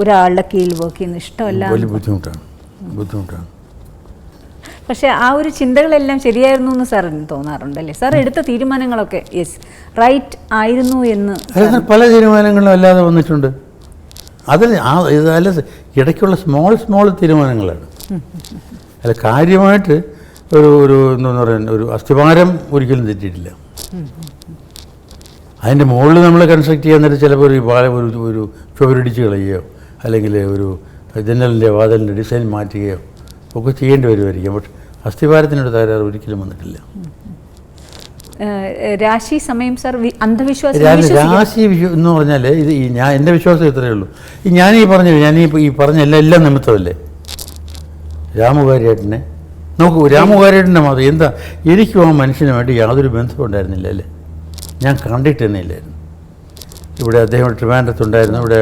ഒരാളുടെ കീഴിൽ വർക്ക് ചെയ്യുന്നത് ഇഷ്ടമല്ല. വലിയ ബുദ്ധിമുട്ടാണ്. പക്ഷേ ആ ഒരു ചിന്തകളെല്ലാം ശരിയായിരുന്നു എന്ന് സാറിന് തോന്നാറുണ്ടല്ലേ? സാർ എടുത്ത തീരുമാനങ്ങളൊക്കെ റൈറ്റ് ആയിരുന്നു എന്ന്. പല തീരുമാനങ്ങളും അല്ലാതെ വന്നിട്ടുണ്ട്. അതല്ല ഇടയ്ക്കുള്ള സ്മോൾ തീരുമാനങ്ങളാണ്. അല്ല കാര്യമായിട്ട് എന്താ പറയുക, ഒരു അസ്ഥിഭാരം ഒരിക്കലും തെറ്റിയിട്ടില്ല. അതിൻ്റെ മുകളിൽ നമ്മൾ കൺസ്ട്രക്ട് ചെയ്യാൻ നേരം ചിലപ്പോൾ ഒരു ചുവരിടിച്ച് കളയുകയോ അല്ലെങ്കിൽ ഒരു ജനലിൻ്റെ വാതിലിൻ്റെ ഡിസൈൻ മാറ്റുകയോ ഒക്കെ ചെയ്യേണ്ടി വരുമായിരിക്കും. പക്ഷെ അസ്ഥിഭാരത്തിനൊരു തകരാറ് ഒരിക്കലും വന്നിട്ടില്ല. രാശി സമയം സാർ അന്ധവിശ്വാസം രാശി എന്ന് പറഞ്ഞാൽ ഇത് എൻ്റെ വിശ്വാസം ഇത്രയേ ഉള്ളൂ. ഞാൻ ഈ പറഞ്ഞ എല്ലാം നിമിത്തമല്ലേ. രാമുകാരിയേട്ടനെ നോക്കൂ, രാമുകാരിയേട്ടൻ്റെ മാത്രം എന്താ എനിക്കും ആ മനുഷ്യനുമായിട്ട് യാതൊരു ബന്ധവും ഉണ്ടായിരുന്നില്ല അല്ലേ. ഞാൻ കണ്ടിട്ട് തന്നെ ഇല്ലായിരുന്നു. ഇവിടെ അദ്ദേഹം ട്രിവാൻഡ്രത്തുണ്ടായിരുന്നു. ഇവിടെ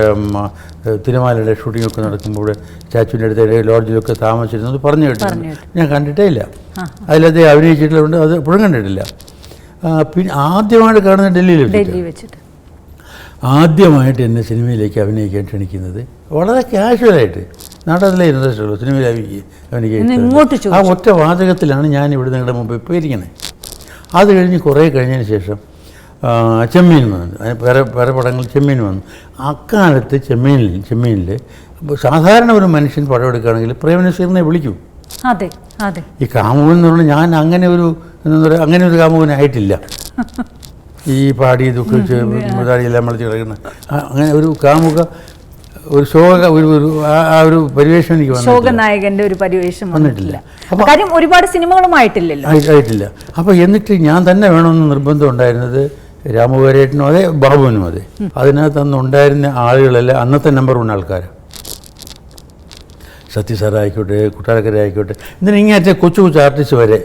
തിരുമാലയുടെ ഷൂട്ടിങ്ങൊക്കെ നടക്കുമ്പോൾ ഇവിടെ സ്റ്റാച്ചുവിൻ്റെ അടുത്ത് ലോഡ്ജിലൊക്കെ താമസിച്ചിരുന്നത് പറഞ്ഞു കേട്ടിട്ടുണ്ട്. ഞാൻ കണ്ടിട്ടേ ഇല്ല. അതിലദ്ദേഹം അഭിനയിച്ചിട്ടുള്ളതുകൊണ്ട് അത് ഇപ്പോഴും കണ്ടിട്ടില്ല. പിന്നെ ആദ്യമായിട്ട് കാണുന്നത് ഡൽഹിയിൽ വെച്ചിട്ട്. ആദ്യമായിട്ട് എന്നെ സിനിമയിലേക്ക് അഭിനയിക്കാൻ ക്ഷണിക്കുന്നത് വളരെ കാഷ്വലായിട്ട്, നാടകത്തിലെ ഇൻട്രസ്റ്റ് ഉള്ളൂ സിനിമയിൽ അഭിനയിക്കാൻ. ആ ഒറ്റ വാചകത്തിലാണ് ഞാൻ ഇവിടെ നിങ്ങളുടെ മുമ്പിൽ പോയിരിക്കുന്നത്. അത് കഴിഞ്ഞ് കുറേ കഴിഞ്ഞതിന് ശേഷം ചെമ്മീൻ വന്നു. വേറെ പടങ്ങൾ ചെമ്മീൻ വന്നു. അക്കാലത്ത് ചെമ്മീനിൽ സാധാരണ ഒരു മനുഷ്യൻ പടം എടുക്കുകയാണെങ്കിൽ പ്രേമനസീറിനെ വിളിക്കും. അതെ അതെ. ഈ കാമുകൻ എന്ന് പറഞ്ഞാൽ ഞാൻ അങ്ങനെ ഒരു കാമുകനായിട്ടില്ല. ഈ പാടി ദുഃഖിച്ച് മുതാടിയെല്ലാം മളിച്ച് കിടക്കുന്ന അങ്ങനെ ഒരു കാമുക ഒരു ഒരു പരിവേഷം എനിക്ക് ശോകനായകന്റെ ഒരു പരിവേഷം വന്നിട്ടില്ല. കാര്യം ഒരുപാട് സിനിമകളുമായിട്ടില്ലല്ലോ, ആയിട്ടില്ല. അപ്പോൾ എന്നിട്ട് ഞാൻ തന്നെ വേണമെന്ന് നിർബന്ധം ഉണ്ടായിരുന്നത് രാമുകാരേട്ടനും അതെ ബാബുവിനും അതെ. അതിനകത്ത് അന്ന് ഉണ്ടായിരുന്ന ആളുകളെല്ലാം അന്നത്തെ നമ്പർ 1 ആൾക്കാരാണ്. സത്യ സാറായിക്കോട്ടെ, കുട്ടാരക്കര ആയിക്കോട്ടെ, ഇതിന് ഇങ്ങനത്തെ കൊച്ചു ആർട്ടിസ്റ്റ് വരെ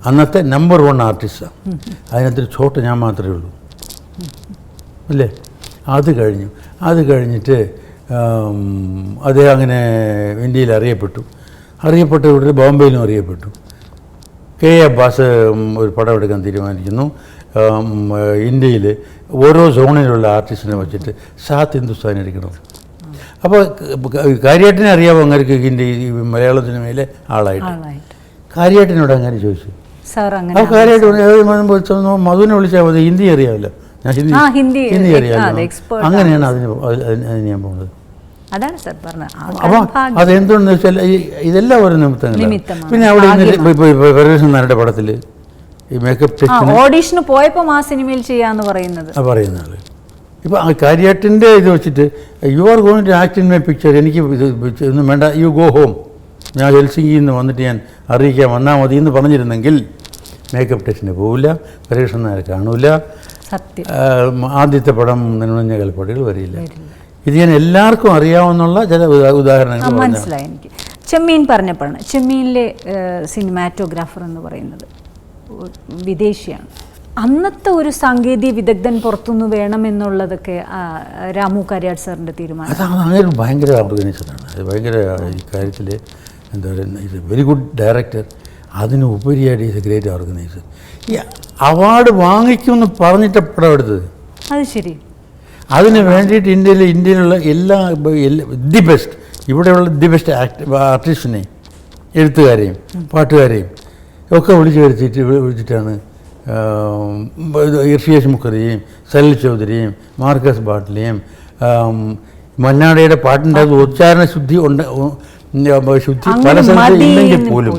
അന്നത്തെ നമ്പർ 1 ആർട്ടിസ്റ്റാണ്. അതിനകത്തൊരു ചോട്ട് ഞാൻ മാത്രമേ ഉള്ളൂ അല്ലേ. അത് കഴിഞ്ഞിട്ട് അദ്ദേഹം അങ്ങനെ ഇന്ത്യയിൽ അറിയപ്പെട്ട ഇവിടെ ബോംബെയിലും അറിയപ്പെട്ടു. കെ അബ്ബാസ് ഒരു പടം എടുക്കാൻ തീരുമാനിക്കുന്നു. ഇന്ത്യയിൽ ഓരോ സോണിലുള്ള ആർട്ടിസ്റ്റിനെ വെച്ചിട്ട് സാത്ത് ഹിന്ദുസ്ഥാനി എടുക്കണം. അപ്പോൾ കാര്യാട്ടിനെ അറിയാമോ അങ്ങനെയൊക്കെ ഈ മലയാള സിനിമയിലെ ആളായിട്ട് കാര്യാട്ടിനോട് അങ്ങനെ ചോദിച്ചു. ആ കാര്യമായിട്ട് മധുവിനെ വിളിച്ചാൽ മതി, ഹിന്ദി അറിയാമല്ലോ. ഞാൻ ഹിന്ദി അറിയാമല്ലോ. അങ്ങനെയാണ് അതിന് ഞാൻ പോകുന്നത്. അപ്പോൾ അതെന്തുകൊണ്ടെന്ന് വെച്ചാൽ ഇതെല്ലാം ഓരോ നിമിത്തങ്ങളാണ്. പിന്നെ അവിടെ പരമേശ്വരൻ നായരുടെ പടത്തിൽ ഈ മേക്കപ്പ് ടെസ്റ്റ് ഓഡീഷന് പോയപ്പോൾ ആ സിനിമയിൽ ചെയ്യാന്ന് പറയുന്നത് ആൾ. ഇപ്പോൾ ആ കാര്യാട്ടിൻ്റെ ഇത് വെച്ചിട്ട് you are going to act in my picture, എനിക്ക് ഒന്നും വേണ്ട, യു ഗോ ഹോം, ഞാൻ ഹെൽസിംഗിയിൽ നിന്ന് വന്നിട്ട് ഞാൻ അറിയിക്കാൻ വന്നാൽ മതി എന്ന് പറഞ്ഞിരുന്നെങ്കിൽ മേക്കപ്പ് ടെസ്റ്റിന് പോവില്ല, പരമേശ്വരൻ നായർ കാണൂല, ആദ്യത്തെ പടം നിന്നുണഞ്ഞ കൽപ്പാടുകൾ വരില്ല. ഇത് ഞാൻ എല്ലാവർക്കും അറിയാവുന്ന ചില ഉദാഹരണങ്ങൾ മനസ്സിലായി എനിക്ക്. ചെമ്മീൻ പറഞ്ഞപ്പോഴാണ്, ചെമ്മീനിലെ സിനിമാറ്റോഗ്രാഫർ എന്ന് പറയുന്നത് വിദേശിയാണ്. അന്നത്തെ ഒരു സാങ്കേതിക വിദഗ്ധൻ പുറത്തുനിന്ന് വേണമെന്നുള്ളതൊക്കെ രാമു കാര്യാട്ട് സാറിൻ്റെ തീരുമാനം. അങ്ങനെ ഭയങ്കര ഓർഗനൈസറാണ്. അത് ഭയങ്കര ഈ കാര്യത്തിൽ എന്താ പറയുക, ഇത് വെരി ഗുഡ് ഡയറക്ടർ, അതിനുപരിയായിട്ട് ഈസ് എ ഗ്രേറ്റ് ഓർഗനൈസർ. ഈ അവാർഡ് വാങ്ങിക്കുമെന്ന് പറഞ്ഞിട്ട് പടം എടുത്തത്. അത് ശരി. അതിന് വേണ്ടിയിട്ട് ഇന്ത്യയിലുള്ള എല്ലാ ദി ബെസ്റ്റ്, ഇവിടെയുള്ള ദി ബെസ്റ്റ് ആർട്ടിസ്റ്റിനെ, എഴുത്തുകാരെയും പാട്ടുകാരെയും ഒക്കെ വിളിച്ചിട്ടാണ് ഇർഷിയേഷ് മുഖർജിയും സലിൽ ചൗധരിയും മാർക്കസ് ബാട്ട്ലിയും മന്നാടയുടെ പാട്ടിൻ്റെ അത് ഉച്ചാരണ ശുദ്ധി പല സ്ഥലത്തും ഇല്ലെങ്കിൽ പോലും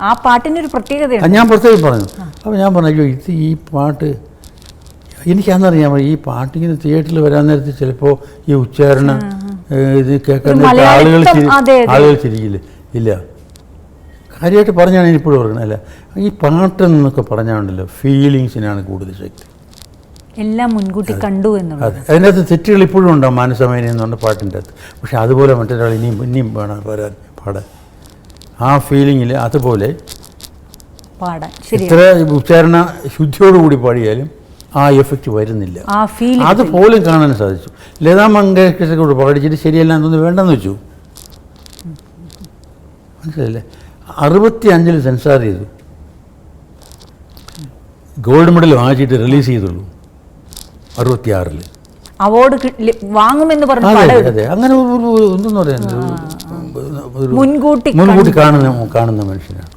ആ പാട്ടിനൊരു പ്രത്യേകത ഞാൻ പ്രത്യേകം പറഞ്ഞു. അപ്പോൾ ഞാൻ പറഞ്ഞു, അയ്യോ ഈ പാട്ട് എനിക്കന്നറിയാം, ഈ പാട്ടിങ്ങനെ തിയേറ്ററിൽ വരാൻ നേരത്ത് ചിലപ്പോൾ ഈ ഉച്ചാരണ ഇത് കേൾക്കാൻ ആളുകൾ ചിരിക്കില്ല. ഇല്ല, കാര്യമായിട്ട് പറഞ്ഞാണ് ഞാനിപ്പോഴും പറയുന്നത്. അല്ല, ഈ പാട്ടെന്നൊക്കെ പറഞ്ഞാണല്ലോ ഫീലിങ്സിനാണ് കൂടുതൽ ശക്തി. എല്ലാം മുൻകൂട്ടി കണ്ടു എന്നുള്ളത്. അതെ, അതിനകത്ത് തെറ്റുകൾ ഇപ്പോഴും ഉണ്ടാവും, മാനസമേന എന്നുണ്ട് പാട്ടിൻ്റെ അകത്ത്. പക്ഷെ അതുപോലെ മറ്റൊരാൾ ഇനിയും വേണം പാടാൻ. ആ ഫീലിങ്ങിൽ അതുപോലെ എത്ര ഉച്ചാരണ ശുദ്ധിയോടുകൂടി പാടിയാലും ആ എഫക്റ്റ് വരുന്നില്ല. അതുപോലും കാണാൻ സാധിച്ചു. ലതാ മങ്കേഷ്കർ പാടിച്ചിട്ട് ശരിയല്ല എന്നൊന്നും വേണ്ടെന്ന് വെച്ചു. മനസ്സിലല്ലേ? 65 സെൻസാർ ചെയ്തു, ഗോൾഡ് മെഡൽ വാങ്ങിച്ചിട്ട് റിലീസ് ചെയ്തുള്ളൂ 66. അവാർഡ് വാങ്ങുമെന്ന് പറഞ്ഞു അതെ പടം അതെ അങ്ങനെ എന്തെന്ന് പറയുന്നത് മുൻകൂട്ടി കാണുന്ന മനുഷ്യനാണ്.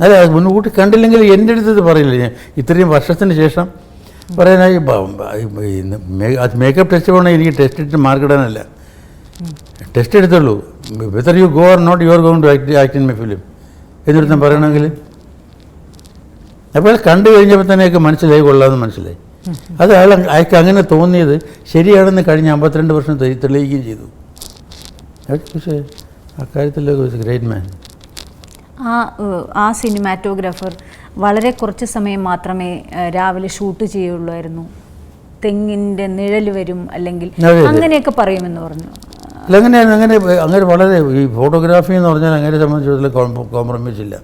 അല്ല മുൻകൂട്ടി കണ്ടില്ലെങ്കിൽ എൻ്റെ അടുത്ത് ഇത് പറയില്ല. ഞാൻ ഇത്രയും വർഷത്തിന് ശേഷം പറയാനായി മേക്കപ്പ് ടെസ്റ്റ് പോകണമെങ്കിൽ എനിക്ക് ടെസ്റ്റ് എടുത്ത് മാർക്ക് ഇടാനല്ല, ടെസ്റ്റ് എടുത്തുള്ളൂ. Whether you go or not you are going to act in my film എന്നിടത്തും പറയണമെങ്കിൽ. അപ്പോൾ കണ്ടു കഴിഞ്ഞപ്പോൾ തന്നെയൊക്കെ മനസ്സിലായി, കൊള്ളാമെന്ന് മനസ്സിലായി. അത് അയാൾക്ക് അങ്ങനെ തോന്നിയത് ശരിയാണെന്ന് കഴിഞ്ഞ 52 വർഷം തെളിയിക്കുകയും ചെയ്തു. പക്ഷേ അക്കാര്യത്തിലൊക്കെ ഗ്രേറ്റ് മാൻ. ആ സിനിമാറ്റോഗ്രാഫർ വളരെ കുറച്ച് സമയം മാത്രമേ രാവിലെ ഷൂട്ട് ചെയ്യുള്ളായിരുന്നു. തെങ്ങിൻ്റെ നിഴൽ വരും അല്ലെങ്കിൽ അങ്ങനെയൊക്കെ പറയുമെന്ന് പറഞ്ഞു. അല്ല അങ്ങനെ വളരെ ഈ ഫോട്ടോഗ്രാഫി എന്ന് പറഞ്ഞാൽ അങ്ങനെ സംബന്ധിച്ചിടത്തോളം കോംപ്രമൈസ് ഇല്ല.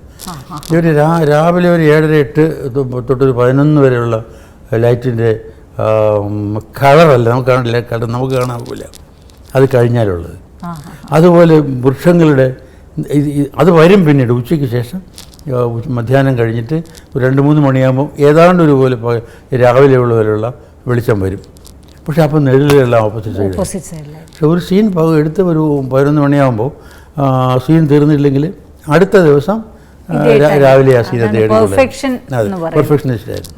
ഇവർ രാവിലെ ഒരു 7:30 തൊട്ടൊരു 11 വരെയുള്ള ലൈറ്റിൻ്റെ കളറല്ല നമുക്ക് കാണാൻ അത് കഴിഞ്ഞാലുള്ളത്. അതുപോലെ വൃക്ഷങ്ങളുടെ അത് വരും പിന്നീട് ഉച്ചയ്ക്ക് ശേഷം മധ്യാഹ്നം കഴിഞ്ഞിട്ട് ഒരു 2-3 മണിയാകുമ്പോൾ ഏതാണ്ട് ഒരുപോലെ രാവിലെയുള്ള വരെയുള്ള വെളിച്ചം വരും. പക്ഷെ അപ്പോൾ നിഴലുകളെല്ലാം ഓപ്പോസിറ്റ് സൈഡ്. പക്ഷെ ഒരു സീൻ എടുത്ത് ഒരു 11 മണിയാകുമ്പോൾ സീൻ തീർന്നില്ലെങ്കിൽ അടുത്ത ദിവസം രാവിലെ ആ സീൻ പെർഫെക്ഷനിസ്റ്റ് ആയിരുന്നു.